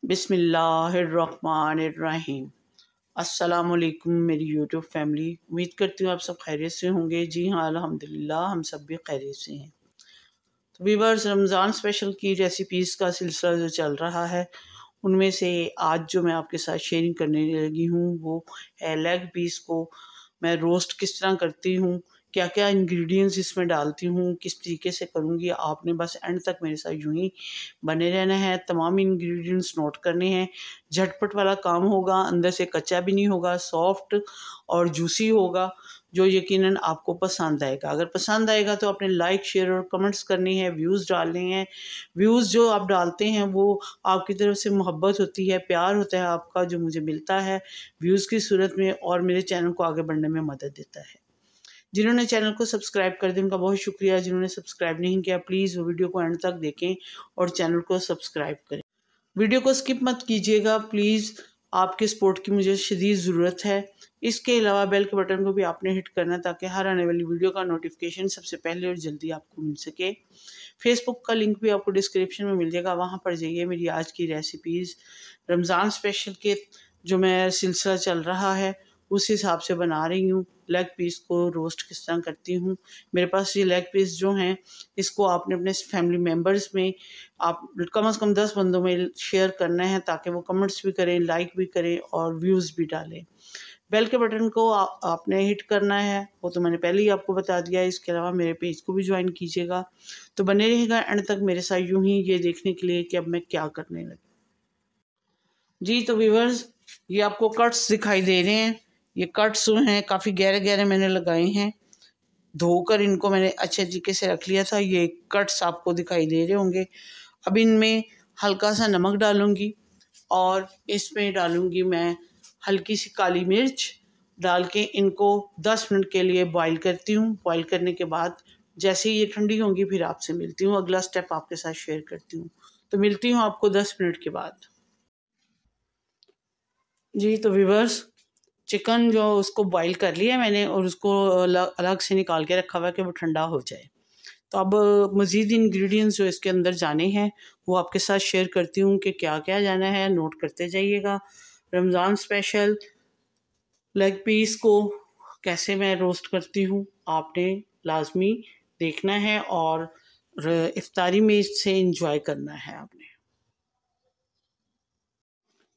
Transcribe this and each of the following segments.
बिस्मिल्लाहिर्रहमानिर्रहीम। अस्सलामुअलैकुम मेरी यूट्यूब फैमिली, उम्मीद करती हूँ आप सब खैरियत से होंगे। जी हाँ, अल्हम्दुलिल्लाह हम सब भी खैरियत से हैं। तो वीवर्स, रमज़ान स्पेशल की रेसिपीज़ का सिलसिला जो चल रहा है, उनमें से आज जो मैं आपके साथ शेयरिंग करने लगी हूँ वो है लेग पीस को मैं रोस्ट किस तरह करती हूँ, क्या क्या इंग्रेडिएंट्स इसमें डालती हूँ, किस तरीके से करूँगी। आपने बस एंड तक मेरे साथ यूं ही बने रहना है, तमाम इंग्रेडिएंट्स नोट करने हैं। झटपट वाला काम होगा, अंदर से कच्चा भी नहीं होगा, सॉफ्ट और जूसी होगा, जो यकीनन आपको पसंद आएगा। अगर पसंद आएगा तो आपने लाइक शेयर और कमेंट्स करनी है, व्यूज़ डालने हैं। व्यूज़ जो आप डालते हैं वो आपकी तरफ से मोहब्बत होती है, प्यार होता है आपका जो मुझे मिलता है व्यूज़ की सूरत में, और मेरे चैनल को आगे बढ़ने में मदद देता है। जिन्होंने चैनल को सब्सक्राइब कर दिया उनका बहुत शुक्रिया। जिन्होंने सब्सक्राइब नहीं किया प्लीज़ वो वीडियो को एंड तक देखें और चैनल को सब्सक्राइब करें। वीडियो को स्किप मत कीजिएगा प्लीज़, आपके सपोर्ट की मुझे शदीद ज़रूरत है। इसके अलावा बेल के बटन को भी आपने हिट करना है ताकि हर आने वाली वीडियो का नोटिफिकेशन सबसे पहले और जल्दी आपको मिल सके। फेसबुक का लिंक भी आपको डिस्क्रिप्शन में मिल जाएगा, वहाँ पर जाइए। मेरी आज की रेसिपीज़ रमज़ान स्पेशल के जो मैं सिलसिला चल रहा है उस हिसाब से बना रही हूँ। लेग पीस को रोस्ट किस तरह करती हूँ। मेरे पास ये लेग पीस जो हैं इसको आपने अपने फैमिली मेम्बर्स में आप कम से कम 10 बंदों में शेयर करना है ताकि वो कमेंट्स भी करें, लाइक भी करें और व्यूज़ भी डालें। बेल के बटन को आपने हिट करना है, वो तो मैंने पहले ही आपको बता दिया है। इसके अलावा मेरे पेज को भी ज्वाइन कीजिएगा। तो बने रहेगा एंड तक मेरे साथ यूं ही ये देखने के लिए कि अब मैं क्या करने लगी। जी तो व्यूअर्स, ये आपको कट्स दिखाई दे रहे हैं। ये कट्स जो हैं काफ़ी गहरे गहरे मैंने लगाए हैं। धोकर इनको मैंने अच्छे तरीके से रख लिया था। ये कट्स आपको दिखाई दे रहे होंगे। अब इनमें हल्का सा नमक डालूंगी और इसमें डालूंगी मैं हल्की सी काली मिर्च डाल के इनको 10 मिनट के लिए बॉईल करती हूँ। बॉईल करने के बाद जैसे ही ये ठंडी होंगी फिर आपसे मिलती हूँ, अगला स्टेप आपके साथ शेयर करती हूँ। तो मिलती हूँ आपको 10 मिनट के बाद। जी तो व्यूअर्स, चिकन जो उसको बॉईल कर लिया मैंने और उसको अलग से निकाल के रखा हुआ है कि वो ठंडा हो जाए। तो अब मज़ीद इंग्रेडिएंट्स जो इसके अंदर जाने हैं वो आपके साथ शेयर करती हूँ कि क्या क्या जाना है, नोट करते जाइएगा। रमज़ान स्पेशल लेग पीस को कैसे मैं रोस्ट करती हूँ आपने लाजमी देखना है और इफ्तारी में इससे इंजॉय करना है आपने।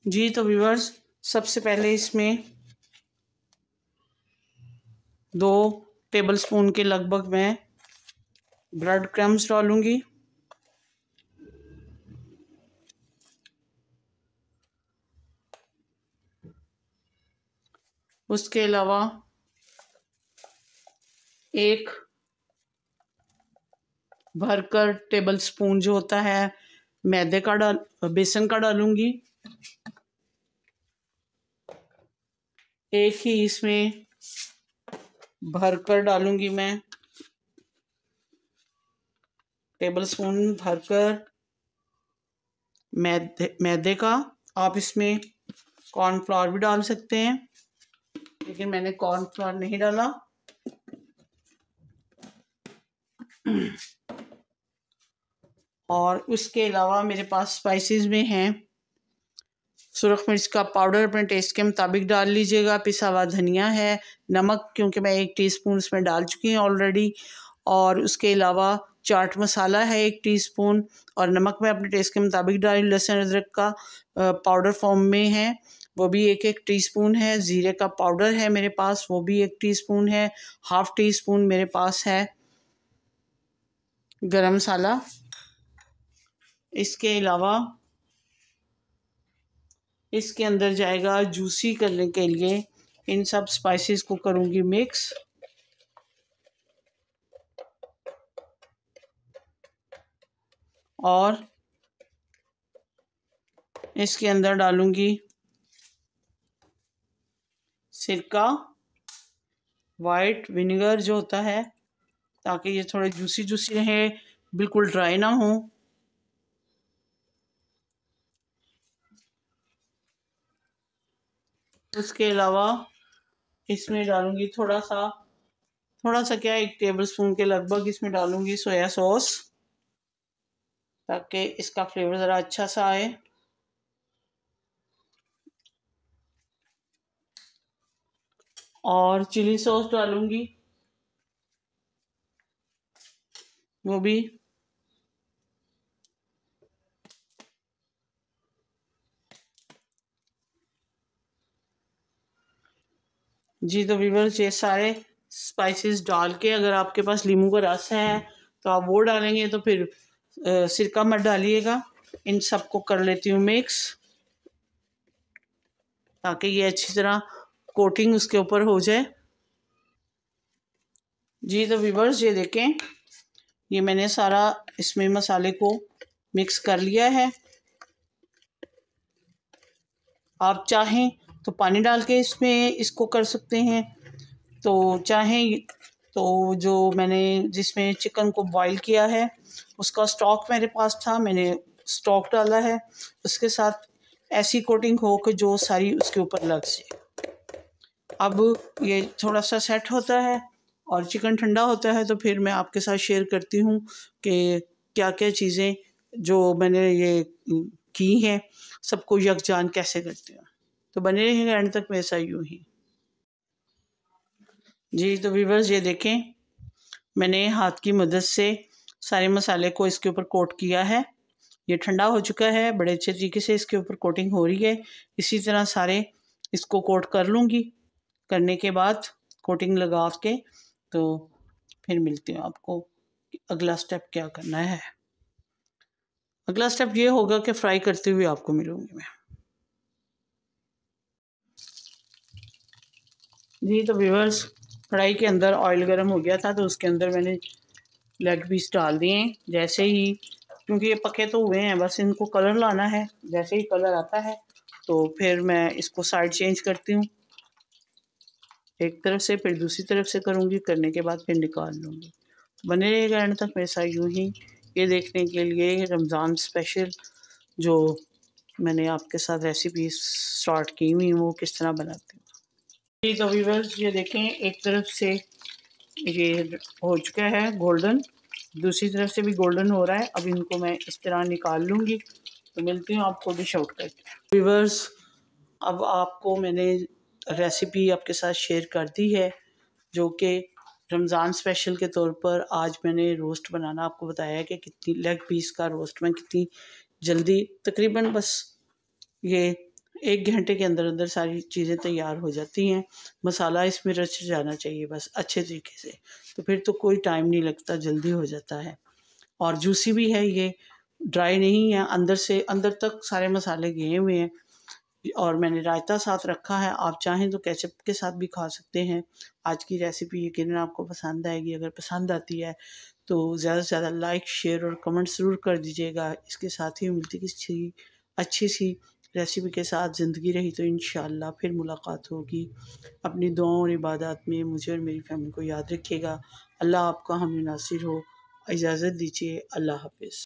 जी तो व्यूअर्स, सबसे पहले इसमें 2 टेबलस्पून के लगभग मैं ब्रेड क्रम्स डालूंगी। उसके अलावा 1 भरकर टेबलस्पून जो होता है मैदे का बेसन का डालूंगी। एक ही इसमें भरकर डालूंगी मैं टेबलस्पून भरकर मैदे का। आप इसमें कॉर्नफ्लावर भी डाल सकते हैं लेकिन मैंने कॉर्नफ्लावर नहीं डाला। और उसके अलावा मेरे पास स्पाइसेस में हैं सुरख मिर्च का पाउडर अपने टेस्ट के मुताबिक डाल लीजिएगा, पिसा हुआ धनिया है, नमक क्योंकि मैं 1 टीस्पून इसमें डाल चुकी हूँ ऑलरेडी, और उसके अलावा चाट मसाला है 1 टीस्पून, और नमक मैं अपने टेस्ट के मुताबिक डाली। लहसुन अदरक का पाउडर फॉर्म में है वो भी 1-1 टीस्पून है। ज़ीरे का पाउडर है मेरे पास वो भी 1 टीस्पून है। ½ टीस्पून मेरे पास है गरम मसाला। इसके अलावा इसके अंदर जाएगा जूसी करने के लिए, इन सब स्पाइसेस को करूँगी मिक्स। और इसके अंदर डालूंगी सिरका, वाइट विनेगर जो होता है, ताकि ये थोड़े जूसी जूसी रहे, बिल्कुल ड्राई ना हो। उसके अलावा इसमें डालूंगी थोड़ा सा क्या 1 टेबलस्पून के लगभग इसमें डालूंगी सोया सॉस ताकि इसका फ्लेवर ज़रा अच्छा सा आए। और चिली सॉस डालूंगी वो भी। जी तो व्यूअर्स ये सारे स्पाइसेस डाल के, अगर आपके पास नींबू का रस है तो आप वो डालेंगे, तो फिर सिरका मत डालिएगा। इन सबको कर लेती हूँ मिक्स, ताकि ये अच्छी तरह कोटिंग उसके ऊपर हो जाए। जी तो व्यूअर्स ये देखें, ये मैंने सारा इसमें मसाले को मिक्स कर लिया है। आप चाहें तो पानी डाल के इसमें इसको कर सकते हैं, तो चाहें तो जो मैंने जिसमें चिकन को बॉईल किया है उसका स्टॉक मेरे पास था, मैंने स्टॉक डाला है। उसके साथ ऐसी कोटिंग हो कि जो सारी उसके ऊपर लग जाए। अब ये थोड़ा सा सेट होता है और चिकन ठंडा होता है, तो फिर मैं आपके साथ शेयर करती हूँ कि क्या क्या चीज़ें जो मैंने ये की हैं सबको यकजान कैसे करती हूँ। तो बने रहेंगे एंड तक वैसा यूँ ही। जी तो व्यूअर्स ये देखें, मैंने हाथ की मदद से सारे मसाले को इसके ऊपर कोट किया है। ये ठंडा हो चुका है, बड़े अच्छे तरीके से इसके ऊपर कोटिंग हो रही है। इसी तरह सारे इसको कोट कर लूँगी। करने के बाद कोटिंग लगा के तो फिर मिलती हूँ आपको अगला स्टेप क्या करना है। अगला स्टेप ये होगा कि फ्राई करते हुए आपको मिलूँगी मैं। जी तो व्यूअर्स, कढ़ाई के अंदर ऑयल गर्म हो गया था, तो उसके अंदर मैंने लेग पीस डाल दिए। जैसे ही, क्योंकि ये पके तो हुए हैं, बस इनको कलर लाना है। जैसे ही कलर आता है तो फिर मैं इसको साइड चेंज करती हूँ, एक तरफ से फिर दूसरी तरफ से करूँगी। करने के बाद फिर निकाल लूँगी। बने रहेगा एंड तक मेरे साथ यूँ ही, ये देखने के लिए रमज़ान स्पेशल जो मैंने आपके साथ रेसिपी स्टार्ट की हुई वो किस तरह बनाती हूँ। जी तो व्यूअर्स ये देखें, एक तरफ से ये हो चुका है गोल्डन, दूसरी तरफ से भी गोल्डन हो रहा है। अब इनको मैं इस तरह निकाल लूँगी। तो मिलती हूँ आपको डिश आउट करके। व्यूअर्स अब आपको मैंने रेसिपी आपके साथ शेयर कर दी है, जो कि रमज़ान स्पेशल के तौर पर आज मैंने रोस्ट बनाना आपको बताया है कि कितनी लेग पीस का रोस्ट में कितनी जल्दी, तकरीबन बस ये 1 घंटे के अंदर अंदर सारी चीज़ें तैयार हो जाती हैं। मसाला इसमें रच जाना चाहिए बस अच्छे तरीके से, तो फिर तो कोई टाइम नहीं लगता, जल्दी हो जाता है। और जूसी भी है ये, ड्राई नहीं है, अंदर से अंदर तक सारे मसाले गए हुए हैं। और मैंने रायता साथ रखा है, आप चाहें तो केचप के साथ भी खा सकते हैं। आज की रेसिपी यकीनन आपको पसंद आएगी। अगर पसंद आती है तो ज़्यादा से ज़्यादा लाइक, शेयर और कमेंट ज़रूर कर दीजिएगा। इसके साथ ही मिलती किसी अच्छी सी रेसिपी के साथ ज़िंदगी रही तो इंशाअल्लाह फिर मुलाकात होगी। अपनी दुआओं और इबादत में मुझे और मेरी फैमिली को याद रखिएगा। अल्लाह आपका हम नासिर हो। इजाज़त दीजिए। अल्लाह हाफ़िज़।